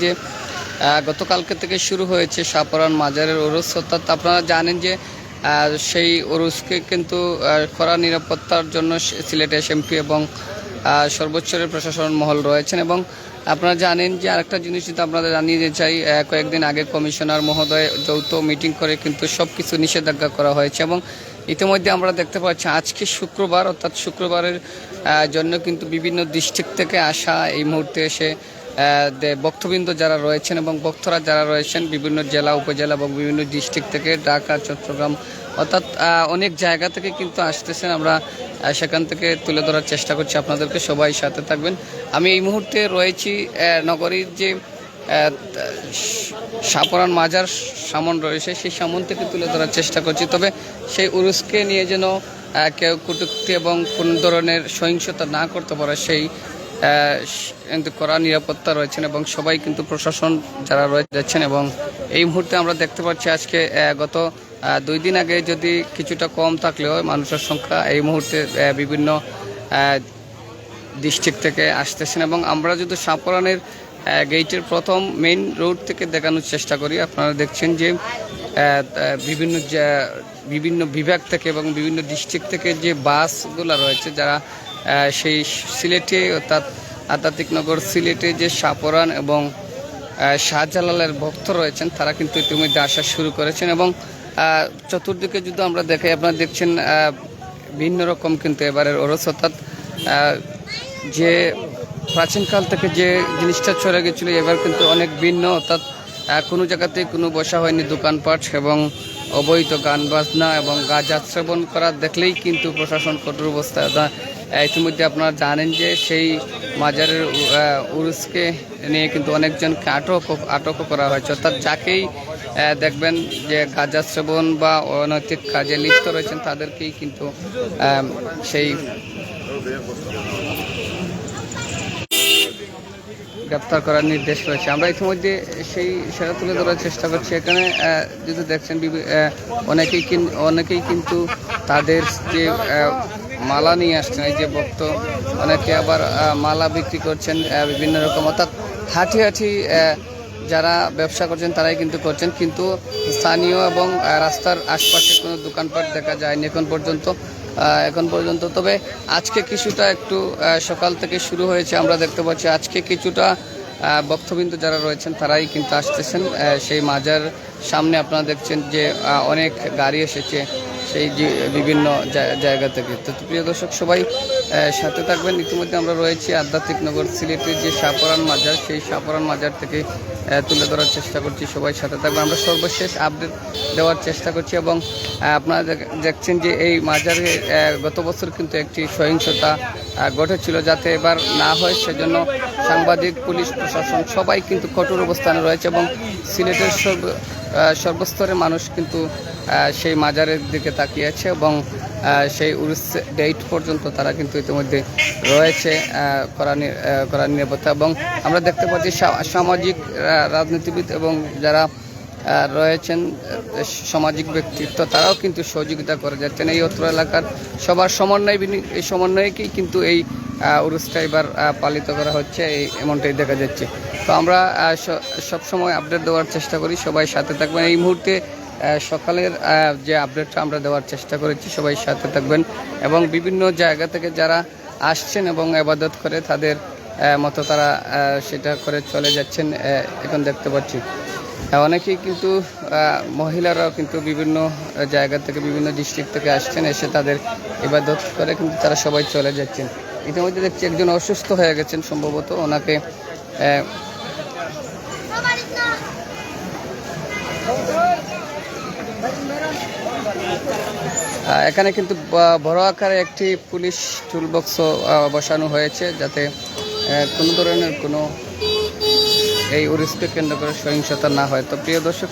যে গতকালকে থেকে শুরু হয়েছে শাহপরান মাজারের উরুস। অর্থাৎ আপনারা জানেন যে সেই উরুসকে কিন্তু কড়া নিরাপত্তার জন্য সিলেট এসএমপি এবং সর্বোচ্চের প্রশাসন মহল রয়েছেন। এবং আপনারা জানেন যে আরেকটা জিনিস যদি আপনাদের জানিয়ে দিতে চাই, কয়েকদিন আগে কমিশনার মহোদয় যৌথ মিটিং করে কিন্তু সব কিছু নিষেধাজ্ঞা করা হয়েছে। এবং ইতিমধ্যে আমরা দেখতে পাচ্ছি আজকে শুক্রবার, অর্থাৎ শুক্রবারের জন্য কিন্তু বিভিন্ন ডিস্ট্রিক্ট থেকে আসা এই মুহূর্তে এসে ভক্তবৃন্দ যারা রয়েছেন এবং ভক্তরা যারা রয়েছেন বিভিন্ন জেলা উপজেলা এবং বিভিন্ন ডিস্ট্রিক্ট থেকে, ঢাকা, চট্টগ্রাম, অর্থাৎ অনেক জায়গা থেকে কিন্তু আসতেছেন। আমরা সেখান থেকে তুলে ধরার চেষ্টা করছি আপনাদেরকে, সবাই সাথে থাকবেন। আমি এই মুহূর্তে রয়েছি নগরীর যে শাহপরান মাজার সামন রয়েছে, সেই সামন থেকে তুলে ধরার চেষ্টা করছি। তবে সেই উরুসকে নিয়ে যেন কেউ কটূক্তি এবং কোন ধরনের সহিংসতা না করতে পারে সেই কিন্তু কড়া নিরাপত্তা রয়েছেন এবং সবাই কিন্তু প্রশাসন যারা রয়েছেন। এবং এই মুহূর্তে আমরা দেখতে পাচ্ছি আজকে গত 2 দিন আগে যদি কিছুটা কম থাকলেও মানুষের সংখ্যা এই মুহূর্তে বিভিন্ন ডিস্ট্রিক্ট থেকে আসতেছেন। এবং আমরা যদি শাহপরানের গেটের প্রথম মেইন রোড থেকে দেখানোর চেষ্টা করি, আপনারা দেখছেন যে বিভিন্ন বিভাগ থেকে এবং বিভিন্ন ডিস্ট্রিক্ট থেকে যে বাসগুলো রয়েছে, যারা সেই সিলেটে অর্থাৎ আধ্যাত্মিক নগর সিলেটে যে শাহপরান এবং শাহজালালের ভক্ত রয়েছেন, তারা কিন্তু ইতিমধ্যে আসা শুরু করেছেন। এবং চতুর্দিকে যদি আমরা দেখাই, আপনারা দেখছেন ভিন্ন রকম কিন্তু এবারের ওরস, অর্থাৎ যে প্রাচীনকাল থেকে যে জিনিসটা চলে গেছিলো এবার কিন্তু অনেক ভিন্ন। অর্থাৎ কোনো জায়গাতেই কোনো বসা হয়নি দোকানপাট এবং অবৈধ গান বাজনা এবং গাঁজা সেবন করা দেখলেই কিন্তু প্রশাসন কঠোর অবস্থায়। ইতিমধ্যে আপনারা জানেন যে সেই মাজারের উরুসকে নিয়ে কিন্তু অনেকজনকে আটকও করা হয়েছে। অর্থাৎ যাকেই দেখবেন যে গাঁজা সেবন বা অনৈতিক কাজে লিপ্ত রয়েছেন তাদেরকেই কিন্তু সেই গ্রেপ্তার করার নির্দেশ রয়েছে। আমরা ইতিমধ্যে সেটা তুলে ধরার চেষ্টা করছি। এখানে যদি দেখছেন অনেকেই কিন্তু তাদের যে মালা নিয়ে আসছেন, এই যে ভক্ত, অনেকে আবার মালা বিক্রি করছেন বিভিন্ন রকম। অর্থাৎ হাঁটি যারা ব্যবসা করছেন তারাই কিন্তু করছেন, কিন্তু স্থানীয় এবং রাস্তার আশপাশে কোনো দোকানপাট দেখা যায়নি এখন পর্যন্ত। তবে আজকে কিছুটা একটু সকাল থেকে শুরু হয়েছে, আমরা দেখতে পাচ্ছি আজকে কিছুটা ভক্তবৃন্দ যারা রয়েছেন তারাই কিন্তু আসতেছেন সেই মাজার সামনে। আপনারা দেখছেন যে অনেক গাড়ি এসেছে সেই যে বিভিন্ন জায়গা থেকে। তো প্রিয় দর্শক, সবাই সাথে থাকবেন। ইতিমধ্যে আমরা রয়েছি আধ্যাত্মিক নগর সিলেটের যে শাহপরান মাজার, সেই শাহপরান মাজার থেকে তুলে ধরার চেষ্টা করছি, সবাই সাথে থাকবেন। আমরা সর্বশেষ আপডেট দেওয়ার চেষ্টা করছি। এবং আপনারা দেখছেন যে এই মাজারে গত বছর কিন্তু একটি সহিংসতা ঘটেছিল, যাতে এবার না হয় সেজন্য সাংবাদিক, পুলিশ প্রশাসন সবাই কিন্তু কঠোর অবস্থানে রয়েছে। এবং সিলেটের সর্বস্তরের মানুষ কিন্তু সেই মাজারের দিকে তাকিয়েছে এবং সেই উরুস ডেট পর্যন্ত তারা কিন্তু ইতিমধ্যে রয়েছে কড়া নিরাপত্তা। এবং আমরা দেখতে পাচ্ছি সামাজিক রাজনীতিবিদ এবং যারা রয়েছেন সামাজিক ব্যক্তিত্ব, তারাও কিন্তু সহযোগিতা করে যাচ্ছেন। এই অত্র এলাকার সবার সমন্বয়কেই কিন্তু এই উরুসটা এবার পালিত করা হচ্ছে, এমনটাই দেখা যাচ্ছে। তো আমরা সবসময় আপডেট দেওয়ার চেষ্টা করি, সবাই সাথে থাকবেন। এই মুহূর্তে সকালের যে আপডেটটা আমরা দেওয়ার চেষ্টা করেছি, সবাই সাথে থাকবেন। এবং বিভিন্ন জায়গা থেকে যারা আসছেন এবং ইবাদত করে তাদের মতো তারা সেটা করে চলে যাচ্ছেন। এখন দেখতে পাচ্ছি অনেকেই কিন্তু মহিলারাও কিন্তু বিভিন্ন জায়গা থেকে, বিভিন্ন ডিস্ট্রিক্ট থেকে আসছেন, এসে তাদের ইবাদত করে কিন্তু তারা সবাই চলে যাচ্ছেন। ইতিমধ্যে দেখছি একজন অসুস্থ হয়ে গেছেন, সম্ভবত ওনাকে এখানে কিন্তু বড় আকারে একটি পুলিশ টুলবক্সও বসানো হয়েছে, যাতে কোনো ধরনের এই উরুসকে কেন্দ্র করে সহিংসতা না হয়। তো প্রিয় দর্শক,